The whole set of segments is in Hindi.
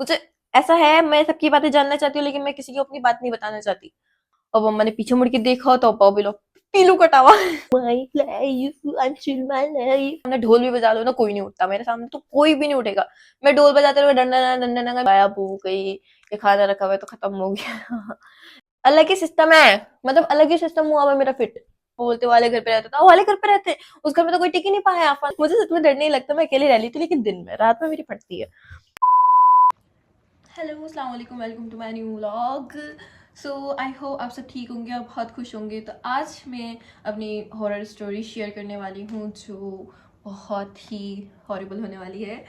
मुझे ऐसा है, मैं सबकी बातें जानना चाहती हूँ लेकिन मैं किसी को अपनी बात नहीं बताना चाहती। और मम्मा ने पीछे मुड़ के देखा तो पापा भी लोग पीलू कटावा हमने ढोल भी बजा लो ना, कोई नहीं उठता मेरे सामने, तो कोई भी नहीं उठेगा। मैं ढोल बजाते हुए डंडा डंडा गायब हो गई, ये खाना रखा हुआ है तो खत्म हो गया। अलग ही सिस्टम है, मतलब अलग ही सिस्टम हुआ हुआ मेरा फिट। बोलते वाले घर पे रहता था, वाले घर पे रहते, उस घर में तो कोई टिक ही नहीं पाया। मुझे सच में डर नहीं लगता, मैं अकेली रह ली थी, लेकिन दिन में, रात में मेरी फटती है। हेलो, अस्सलाम वालेकुम, welcome to my new vlog. So I hope आप सब ठीक होंगे और बहुत खुश होंगे। तो आज मैं अपनी हॉरर स्टोरी शेयर करने वाली हूँ जो बहुत ही हॉरिबल होने वाली है।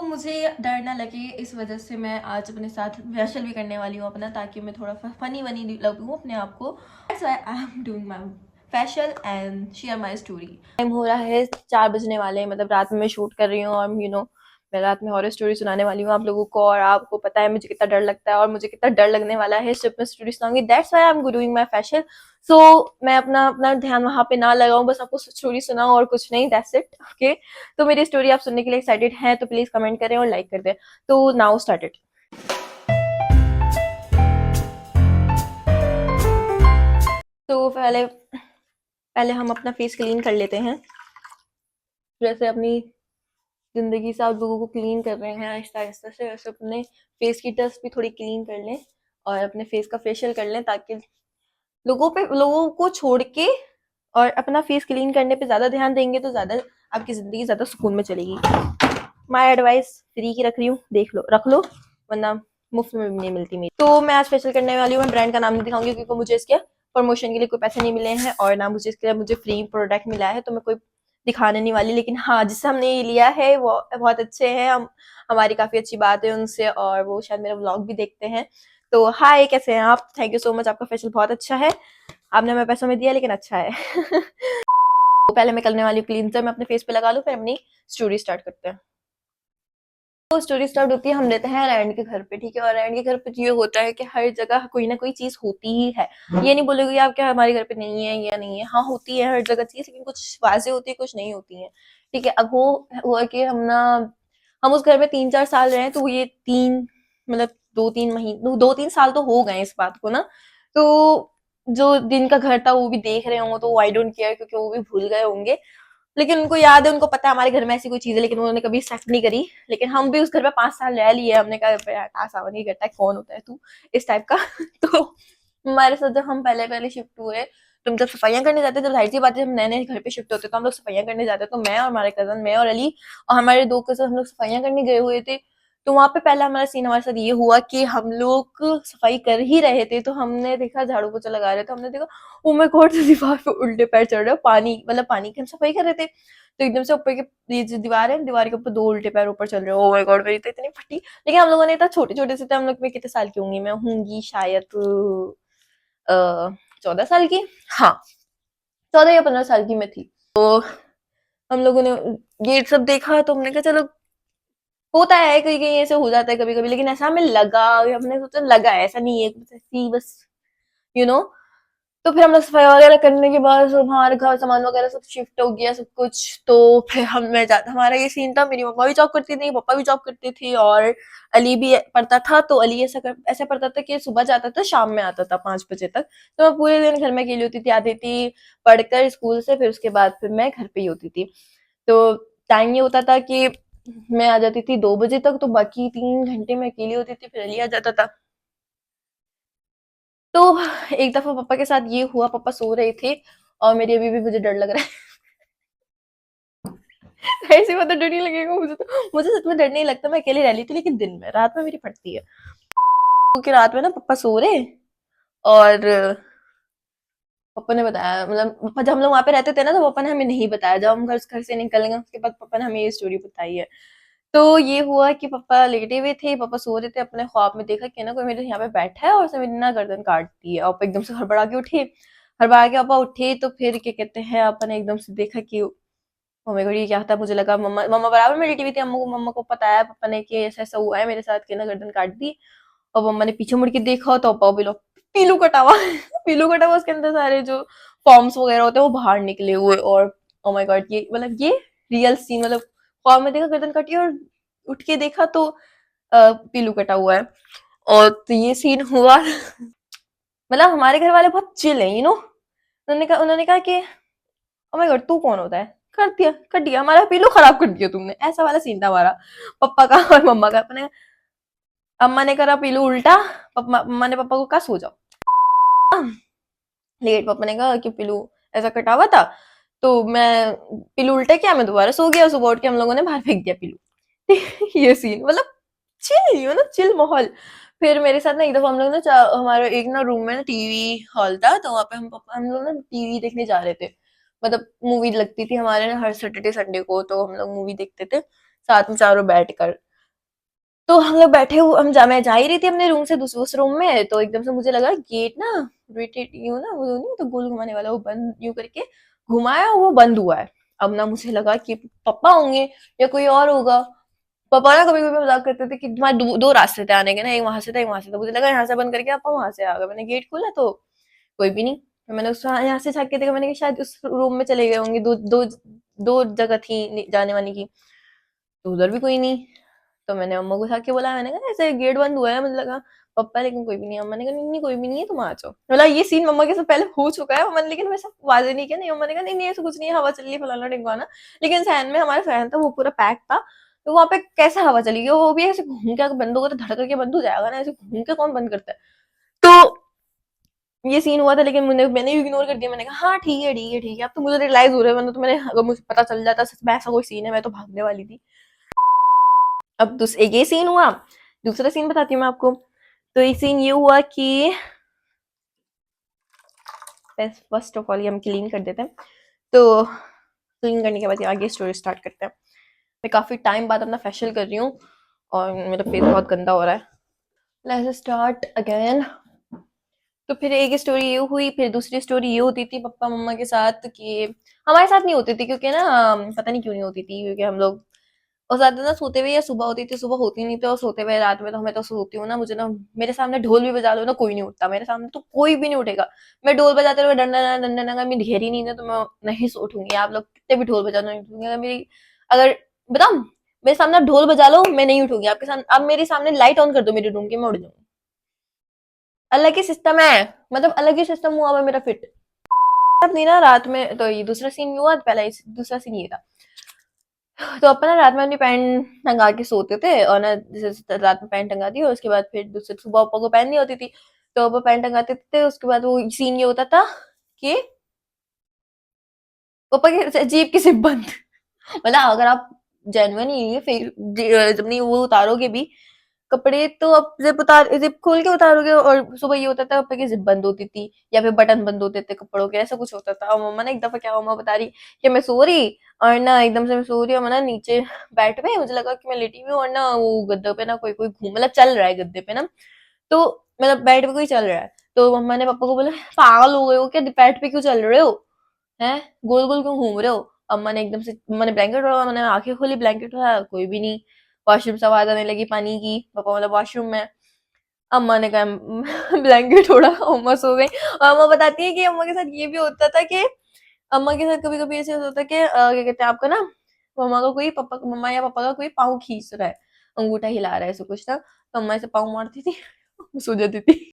मुझे डर ना लगे इस वजह से मैं आज अपने साथ फेशियल भी करने वाली हूँ अपना, ताकि मैं थोड़ा फनी वनी लगूँ अपने आप को। That's why I am doing my facial and share my story. Time हो रहा है 4 बजने वाले हैं, मतलब रात में मैं शूट कर रही हूँ और मैं रात में हॉरर स्टोरी सुनाने वाली हूँ आप लोगों को। और आपको पता है मुझे कितना डर लगता है और मुझे कितना डर लगने वाला है जब मैं स्टोरी सुनाऊंगी। That's why I am doing my fashion. So मैं अपना अपना ध्यान वहां पे ना लगाऊं, बस आपको स्टोरी सुनाऊं और कुछ नहीं। That's it, okay. तो मेरी स्टोरी आप सुनने के लिए एक्साइटेड हैं तो प्लीज कमेंट करें और लाइक कर दें। तो नाउ स्टार्टेड। तो पहले पहले हम अपना फेस क्लीन कर लेते हैं, जैसे अपनी जिंदगी से आप लोगों को क्लीन कर रहे हैं आहिस्ता आहिस्ता से, वैसे अपने फेस की डस्ट भी थोड़ी क्लीन कर लें और अपने फेस का फेशियल कर लें, ताकि लोगों को छोड़ के और अपना फेस क्लीन करने पे ज्यादा ध्यान देंगे तो ज्यादा आपकी जिंदगी ज्यादा सुकून में चलेगी। माय एडवाइस फ्री की रख रही हूँ, देख लो, रख लो, वरना मुफ्त में भी नहीं मिलती मेरी। तो मैं आज फेशियल करने वाली हूँ, मैं ब्रांड का नाम नहीं दिखाऊंगी क्योंकि मुझे इसके प्रमोशन के लिए कोई पैसे नहीं मिले हैं और ना मुझे इसके लिए मुझे फ्री प्रोडक्ट मिला है, तो मैं कोई दिखाने नहीं वाली। लेकिन हाँ, जिससे हमने ये लिया है वो बहुत अच्छे हैं, हमारी काफी अच्छी बात है उनसे और वो शायद मेरा व्लॉग भी देखते हैं। तो हाय, कैसे हैं आप? थैंक यू सो मच, आपका फेशियल बहुत अच्छा है। आपने हमें पैसों में दिया लेकिन अच्छा है। तो पहले मैं करने वाली क्लींजर मैं अपने फेस पे लगा लूं, फिर अपनी स्टोरी स्टार्ट करते हैं। तो स्टोरी स्टार्ट होती है, हम लेते हैं रैंड के घर पे, ठीक है। और रैंड के घर पे ये होता है कि हर जगह कोई ना कोई चीज होती ही है। ये नहीं बोलोगे आप क्या हमारे घर पे नहीं है या नहीं है, हाँ होती है हर जगह चीज, लेकिन कुछ वाजे होती है कुछ नहीं होती है, ठीक है। अब वो हुआ कि हम उस घर में 3-4 साल रहे, तो ये तीन मतलब 2-3 महीने 2-3 साल तो हो गए इस बात को ना। तो जो दिन का घर था वो भी देख रहे होंगे तो आई डोंट केयर, क्योंकि वो भी भूल गए होंगे। लेकिन उनको याद है, उनको पता है हमारे घर में ऐसी कोई चीज है, लेकिन उन्होंने कभी एक्सेप्ट नहीं करी। लेकिन हम भी उस घर में 5 साल रह लिए, हमने कहा यार सावन नहीं करता है, कौन होता है तू, इस टाइप का। तो हमारे साथ जब हम पहले पहले शिफ्ट हुए, तो हम जब सफाइयां करने जाते, जब जाहिर सी बात है जब नए नए घर पे शिफ्ट होते तो हम लोग सफाइयां करने जाते, तो मैं और हमारे कजन, मैं और अली और हमारे 2 कजन, हम लोग सफाइयां करने गए हुए थे। तो वहां पे पहला हमारा सीन हमारे साथ ये हुआ कि हम लोग सफाई कर ही रहे थे, तो हमने देखा झाड़ू पोछा लगा रहे थे, हमने देखा ओ माय गॉड, दीवार पे उल्टे पैर चढ़ रहे, पानी मतलब पानी की हम सफाई कर रहे थे, तो एकदम से ऊपर के ये जो दीवार है, दीवार के ऊपर 2 उल्टे पैर ऊपर चल रहे हो। ओह माय गॉड, मेरी तो इतनी फटी। लेकिन हम लोगों ने इतना छोटे छोटे से थे, हम लोग में कितने साल की होंगी, मैं होंगी शायद 14 साल की, हाँ 14 या 15 साल की मैं थी। हम लोगों ने ये सब देखा तो हमने कहा चलो, होता है कहीं कहीं ऐसे हो जाता है कभी कभी, लेकिन ऐसा हमें लगा, हमने सोचा लगा है, ऐसा नहीं है बस यू you नो know? तो फिर हम लोग सफाई वगैरह करने के बाद सब हमारे घर सामान वगैरह सब शिफ्ट हो गया सब कुछ। तो फिर हमारा ये सीन था, मेरी मम्मा भी जॉब करती थी, पापा भी जॉब करते थे और अली भी पढ़ता था। तो अली ऐसा पढ़ता था कि सुबह जाता था शाम में आता था 5 बजे तक, तो मैं पूरे दिन घर में अकेली होती थी, आती थी पढ़कर स्कूल से, फिर उसके बाद फिर मैं घर पे ही होती थी। तो टाइम ये होता था कि मैं आ जाती थी 2 बजे तक, तो बाकी 3 घंटे मैं अकेली होती थी, फिर अली आ जाता था। तो एक दफा पापा के साथ ये हुआ, पापा सो रहे थे और मेरी अभी भी मुझे डर लग रहा है। ऐसी बात, डर नहीं लगेगा मुझे, तो मुझे सच में डर नहीं लगता, मैं अकेली रह ली थी, लेकिन दिन में, रात में मेरी फटती है। क्योंकि रात में ना पापा सो रहे और पापा ने बताया, मतलब पापा जब हम लोग वहां पे रहते थे ना, तो पापा ने हमें नहीं बताया, जब हम घर घर से निकलेंगे उसके बाद पापा ने हमें ये स्टोरी बताई है। तो ये हुआ कि पापा लेटे हुए थे, पापा सो रहे थे, अपने ख्वाब में देखा कि ना कोई मेरे यहाँ पे बैठा है और उसने मेरी ना गर्दन काट दी है, और पापा एकदम से हड़बड़ा के उठे। हड़बड़ा के पापा उठे तो फिर क्या कहते हैं, पापा ने एकदम से देखा कि ओ माय गॉड, ये क्या था। मुझे लगा मम्मा मम्मा बराबर में लेटी हुई थी, मम्मा को बताया पापा ने कि ऐसा ऐसा हुआ है मेरे साथ, कि ना गर्दन काट दी। और मम्मा ने पीछे मुड़ के देखा तो पापा भी लोग पीलू कटा हुआ। पीलू कटा हुआ, उसके अंदर सारे जो फॉर्म्स वगैरह होते हैं वो बाहर निकले हुए। और ओ माय गॉड, ये मतलब ये रियल सीन, मतलब ख्वाब में देखा गर्दन कटी और उठ के देखा तो पीलू कटा हुआ है। और तो ये सीन हुआ। मतलब हमारे घर वाले बहुत चिल है, उन्होंने कहा कि ओ माय गॉड तू कौन होता है, कर दिया हमारा पीलू खराब कर दिया तुमने, ऐसा वाला सीन था हमारा पापा का और मम्मा का। अपने अम्मा ने करा पीलू उल्टा, मम्मा ने पापा को कहा सो जाओ। लेट पापा ने कहा कि पीलू ऐसा कटा हुआ था, तो मैं पीलू उल्टा किया, मैं दोबारा सो गया। सुबह उठ के हम लोगों ने बाहर फेंक दिया पीलू। ये सीन मतलब चिल, चिल माहौल। फिर मेरे साथ ना एक दफा हम लोग ना हमारे एक ना रूम में ना टीवी हॉल था, तो वहाँ पे हम लोग ना टीवी देखने जा रहे थे। मतलब मूवी लगती थी हमारे ना हर सैटरडे संडे को, तो हम लोग मूवी देखते थे साथ में चारों बैठ कर। तो हम लोग बैठे हुए, मैं जा ही रही थी अपने रूम से दूसरे उस रूम में, तो एकदम से मुझे लगा गेट ना रोटेट यूं ना, वो नहीं तो गोल घुमाने वाला, वो बंद यूं करके घुमाया, वो बंद हुआ है। अब ना मुझे लगा कि पापा होंगे या कोई और होगा। पापा ना कभी कभी मजाक करते थे कि तुम्हारे दो रास्ते थे आने के ना, एक वहां से था एक वहां से था। मुझे लगा यहाँ से बंद करके पापा वहां से आ गए। मैंने गेट खोला तो कोई भी नहीं। तो मैंने उस यहाँ से झाँक के देखा, मैंने कहा शायद उस रूम में चले गए होंगे, दो दो दो जगह थी जाने वाली की, तो उधर भी कोई नहीं। तो मैंने अम्मा को उठा के बोला, मैंने कहा ऐसे गेट बंद हुआ है, मुझे लगा पप्पा, लेकिन कोई भी नहीं है। अम्मा ने कहा नहीं नहीं कोई भी नहीं है, तुम आ जाओ। बोला ये सीन मम्मा के साथ पहले हो चुका है, मम्मा ने लेकिन वैसा वाजे नहीं किया। नहीं, अम्मा ने कहा नहीं नहीं ऐसा कुछ नहीं है, हवा चल रही है फलाना ढिमकाना। लेकिन फैन में, हमारा फैन था वो पूरा पैक था, तो वहां पे कैसे हवा चलेगी, वो भी ऐसे घूम के बंद होगा तो धड़ करके बंद हो जाएगा ना, ऐसे घूम के कौन बंद करता है। तो ये सीन हुआ था, लेकिन मैंने इग्नोर कर दिया। मैंने कहा हाँ ठीक है ठीक है ठीक है। अब तो मुझे रियलाइज हो रहा है, वरना तो मैंने, अगर मुझे पता चल जाता सच में ऐसा कोई सीन है, मैं तो भागने वाली थी। अब एक ये सीन हुआ। दूसरा सीन बताती हूँ मैं आपको। तो एक सीन ये हुआ कि फर्स्ट ऑफ ऑल ये हम क्लीन कर देते हैं। तो क्लीन करने के बाद आगे स्टोरी स्टार्ट करते हैं। मैं काफी टाइम बाद अपना फेशियल कर रही हूँ और मेरा फेस बहुत गंदा हो रहा है। Let's start again. तो फिर एक स्टोरी ये हुई, फिर दूसरी स्टोरी ये होती थी पापा मम्मा के साथ, कि हमारे साथ नहीं होती थी, क्योंकि ना पता नहीं क्यों नहीं होती थी, क्योंकि हम लोग और ज्यादा ना सोते हुए या सुबह होती थी, सुबह होती नहीं थी। और सोते हुए रात में तो मैं तो सोती हूँ ना, मुझे ना मेरे सामने ढोल भी बजा लो ना, कोई नहीं उठता मेरे सामने, तो कोई भी नहीं उठेगा। मैं ढोल बजाते हुए डंडा डंडा डंडा मेरी गहरी नींद है तो मैं नहीं उठूंगी। आप लोग कितने भी ढोल बजा लो नहीं उठूंगी। अगर बताऊं, मेरे सामने आप ढोल बजा लो मैं नहीं उठूंगी आपके सामने। अब मेरे सामने लाइट ऑन कर दो मेरे रूम की, मैं उठ जाऊंगी। अलग ही सिस्टम है, मतलब अलग ही सिस्टम हुआ हुआ मेरा फिट। अपनी ना रात में तो ये दूसरा सीन हुआ, पहला दूसरा सीन ये था। तो अपन ना रात में अपनी पैंट टंगा के सोते थे, और ना जैसे रात में पैंट टंगा दी और उसके बाद फिर दूसरे सुबह पापा को पैंट नहीं होती थी, तो पापा पैंट टंगाते थे। उसके बाद वो सीन ये होता था कि पापा की जेब की जिप बंद। मतलब अगर आप जेन्युइन ये फिर अपनी वो उतारोगे भी कपड़े, तो अब जिप खोल के उतारोगे, और सुबह ये होता था पापा की जिप बंद होती थी या फिर बटन बंद होते थे कपड़ों के, ऐसा कुछ होता था। और मम्मा ने एक दफा क्या, मम्मा बता रही कि मैं सो रही, और ना एकदम से मैं सो रही हूँ, मैं ना नीचे बेड पे, मुझे लगा कि मैं लेटी हुई हूँ, और ना वो गद्दे पे ना कोई कोई घूम, मतलब चल रहा है गद्दे पे ना, तो मतलब बेड पे कोई चल रहा है। तो मम्मा ने पापा को बोला पागल हो गए हो क्या, बेड पे क्यों चल रहे हो, हैं गोल गोल क्यों घूम रहे हो। अम्मा ने एकदम से, अम्मा ने ब्लैंकेट उठाया, मैंने आंखें खोली, ब्लैंकेट उठाया, कोई भी नहीं। वॉशरूम से आवाज आने लगी पानी की, पापा मतलब वॉशरूम में। अम्मा ने कहा ब्लैंकेट उड़ा, अम्मा सो गई। और अम्मा बताती है कि अम्मा के साथ ये भी होता था कि अम्मा के साथ कभी कभी ऐसे होता था कि क्या कहते हैं आपका ना, मम्मा का कोई पापा, मम्मा या पापा का कोई पाँव खींच रहा है, अंगूठा हिला रहा है, ऐसा कुछ था, तो अम्मा ऐसे पाँव मारती थी, सो जाती थी।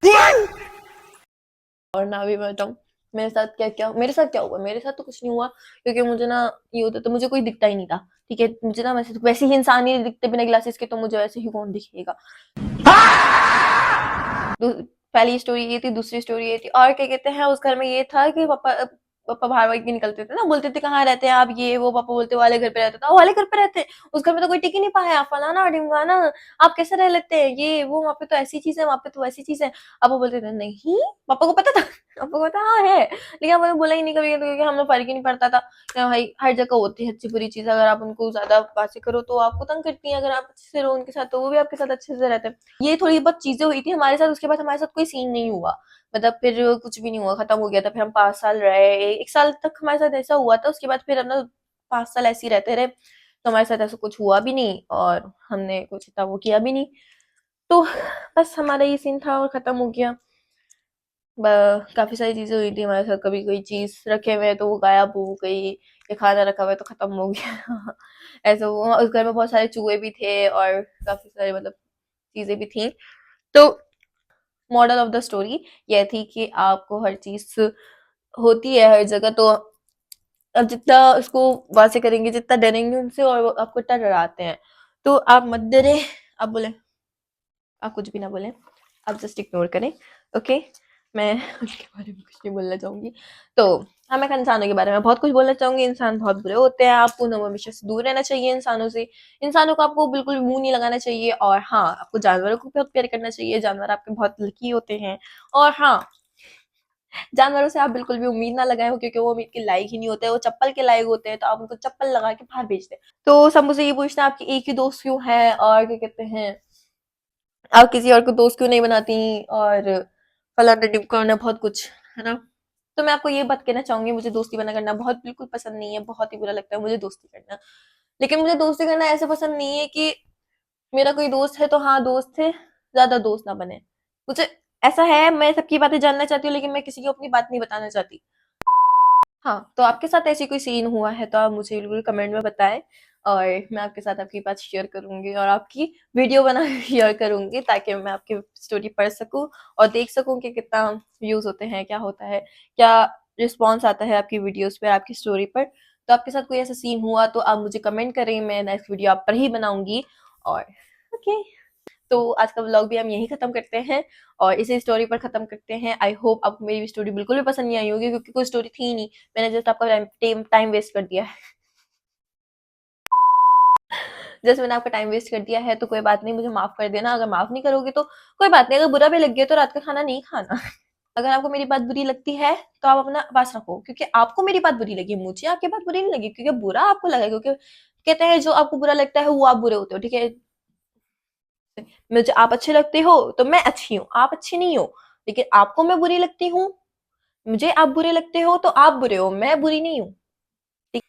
और ना भी मैं बताऊँ मेरे साथ क्या क्या, मेरे साथ क्या हुआ, मेरे साथ तो कुछ नहीं हुआ, क्योंकि मुझे ना ये होता था, मुझे कोई दिखता ही नहीं था। ठीक है, मुझे ना वैसे ही इंसान ही दिखते बिना ग्लासेस के, तो मुझे वैसे ही कौन दिखेगा। पहली स्टोरी ये थी, दूसरी स्टोरी ये थी, और क्या कहते हैं, उस घर में ये था कि पापा पापा बाहर वाहर निकलते थे ना, बोलते थे कहाँ रहते हैं आप, ये वो, पापा बोलते वाले घर पे रहते थे, वाले घर पे रहते, उस घर में तो कोई टिक ही नहीं पाया, फलाना ढिमकाना, आप कैसे रह लेते हैं, ये वो, वहाँ पे तो ऐसी चीज है, वहाँ पे तो वैसी चीज है। पापा बोलते थे नहीं, पापा को पता था, पापा को पता हाँ है, लेकिन हमने बोला ही नहीं कभी, क्योंकि हमें फर्क ही नहीं पड़ता था। भाई हर जगह होती है अच्छी बुरी चीज, अगर आप उनको ज्यादा बातें करो तो आपको तंग करती है, अगर आप अच्छे से रहो उनके साथ तो वो भी आपके साथ अच्छे से रहते हैं। ये थोड़ी बहुत चीजें हुई थी हमारे साथ, उसके बाद हमारे साथ कोई सीन नहीं हुआ, मतलब फिर कुछ भी नहीं हुआ, खत्म हो गया था। फिर हम 5 साल रहे, 1 साल तक हमारे साथ ऐसा हुआ था, उसके बाद फिर हम ना 5 साल ऐसे ही रहते रहे, तो हमारे साथ ऐसा कुछ हुआ भी नहीं और हमने कुछ इतना वो किया भी नहीं। तो बस हमारा ये सीन था और खत्म हो गया। काफी सारी चीजें हुई थी हमारे साथ, कभी कोई चीज रखे हुए है तो वो गायब हो गई, या खाना रखा हुआ है तो खत्म हो गया। ऐसा हुआ, उस घर में बहुत सारे चूहे भी थे और काफी सारे मतलब चीज़ें भी थी। तो मॉरल ऑफ द स्टोरी ये थी कि आपको हर चीज़ होती है हर जगह, तो अब जितना उसको वैसे करेंगे, जितना डरेंगे उनसे और वो आपको इतना डराते हैं, तो आप मत डरें। आप बोले, आप कुछ भी ना बोलें, आप जस्ट इग्नोर करें, ओके। मैं उनके बारे में कुछ नहीं बोलना चाहूँगी। तो हाँ, मैं इंसानों के बारे में बहुत कुछ बोलना चाहूँगी। इंसान बहुत बुरे होते हैं, आपको उन्हें हमेशा से दूर रहना चाहिए इंसानों से। इंसानों को आपको बिल्कुल भी मुँह नहीं लगाना चाहिए, और हाँ, आपको जानवरों को बहुत प्यार करना चाहिए, जानवर आपके बहुत लकी होते हैं। और हाँ, जानवरों से आप बिल्कुल भी उम्मीद ना लगाएं, क्योंकि वो उम्मीद के लायक ही नहीं होते, वो चप्पल के लायक होते हैं, तो आप उनको चप्पल लगा के बाहर भेज दें। तो सब मुझे ये पूछना है, आपकी एक ही दोस्त क्यों है, और क्या कहते हैं, आप किसी और को दोस्त क्यों नहीं बनाती, और फलाना ढिमकाना बहुत कुछ, है ना। तो मैं आपको ये बात कहना चाहूंगी, मुझे दोस्ती बना करना बहुत बिल्कुल पसंद नहीं है, बहुत ही बुरा लगता है मुझे दोस्ती करना। लेकिन मुझे दोस्ती करना ऐसे पसंद नहीं है कि मेरा कोई दोस्त है तो हाँ दोस्त है, ज्यादा दोस्त ना बने। मुझे ऐसा है, मैं सबकी बातें जानना चाहती हूँ, लेकिन मैं किसी को अपनी बात नहीं बताना चाहती। हाँ, तो आपके साथ ऐसी कोई सीन हुआ है तो आप मुझे बिल्कुल कमेंट में बताएं, और मैं आपके साथ आपकी बात शेयर करूंगी और आपकी वीडियो बना शेयर करूंगी, ताकि मैं आपकी स्टोरी पढ़ सकूं और देख सकूं कि कितना व्यूज होते हैं, क्या होता है, क्या रिस्पॉन्स आता है आपकी वीडियोस पर, आपकी स्टोरी पर। तो आपके साथ कोई ऐसा सीन हुआ तो आप मुझे कमेंट करें, मैं नेक्स्ट वीडियो आप पर ही बनाऊंगी। और ओके, तो आज का व्लॉग भी हम यहीं खत्म करते हैं और इसी स्टोरी पर खत्म करते हैं। आई होप आपको मेरी स्टोरी बिल्कुल भी पसंद नहीं आई होगी, क्योंकि कोई स्टोरी थी ही नहीं, मैंने जस्ट आपका टाइम वेस्ट कर दिया है। जस्ट मैंने आपका टाइम वेस्ट कर दिया है, तो कोई बात नहीं, मुझे माफ कर देना। अगर माफ नहीं करोगे तो कोई बात नहीं, अगर बुरा भी लग गया तो रात का खाना नहीं खाना। अगर आपको मेरी बात बुरी लगती है तो आप अपना पास रखो, क्योंकि आपको मेरी बात बुरी लगी, मुझे आपकी बात बुरी नहीं लगी, क्योंकि बुरा आपको लगा, क्योंकि कहते हैं जो आपको बुरा लगता है वो आप बुरे होते हो, ठीक है। मुझे आप अच्छे लगते हो तो मैं अच्छी हूँ, आप अच्छी नहीं हो। लेकिन आपको मैं बुरी लगती हूँ, मुझे आप बुरे लगते हो तो आप बुरे हो, मैं बुरी नहीं हूँ। ठीक,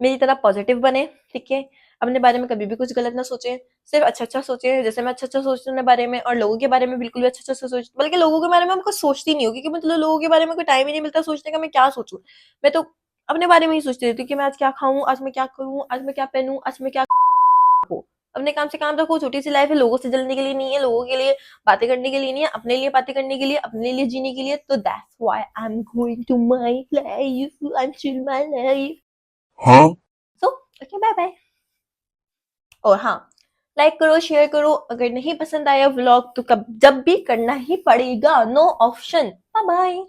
मेरी तरह पॉजिटिव बने, ठीक है। अपने बारे में कभी भी कुछ गलत ना सोचें, सिर्फ अच्छा अच्छा सोचें, जैसे मैं अच्छा अच्छा सोचती हूँ अपने बारे में, और लोगों के बारे में बिल्कुल भी अच्छा अच्छा सोच, बल्कि लोगों के बारे में मैं कुछ सोचती नहीं हूँ, क्योंकि मतलब लोगों के बारे में कोई टाइम ही नहीं मिलता सोचने का, मैं क्या सोचूं। मैं तो अपने बारे में ही सोचती रहती हूँ कि मैं आज क्या खाऊं, आज मैं क्या करूँ, आज मैं क्या पहनूं, आज मैं क्या हो। अपने काम से काम रखो, छोटी सी लाइफ है, लोगों से जलने के लिए नहीं है, लोगों के लिए बातें करने के लिए नहीं है, अपने लिए बातें करने के लिए, अपने लिए जीने के लिए। तो that's why I am going to my life, I am chill my life. हाँ, सो ओके, बाय बाय। और हाँ, लाइक करो, शेयर करो, अगर नहीं पसंद आया व्लॉग तो कब जब भी करना ही पड़ेगा, नो ऑप्शन। Bye bye.